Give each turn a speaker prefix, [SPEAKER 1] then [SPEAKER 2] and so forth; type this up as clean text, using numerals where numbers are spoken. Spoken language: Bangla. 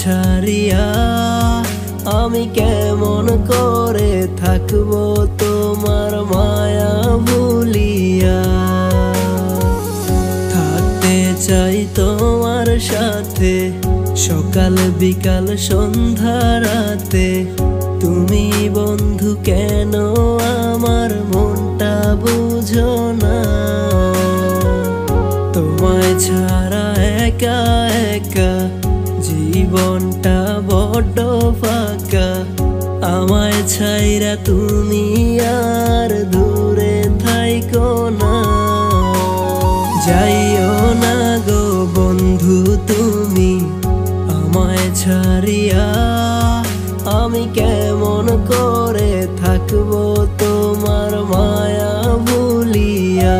[SPEAKER 1] ছাড়িয়া আমি কেমন করে থাকবো তোমার মায়া ভুলিয়া। থাকতে চাই তোমার সাথে সকাল বিকাল সন্ধ্যা রাতে। তুমি বন্ধু কেন আমার মনটা বুঝো না? তোমায় ছাড়া একা একা জীবনটা বড্ড ফাঁকা। আমায় ছাইরা তুমি আর দূরে থাইকো না। যাইও না গো বন্ধু তুমি আমায় ছাড়িয়া। আমি কেমন করে থাকবো তোমার মায়া ভুলিয়া।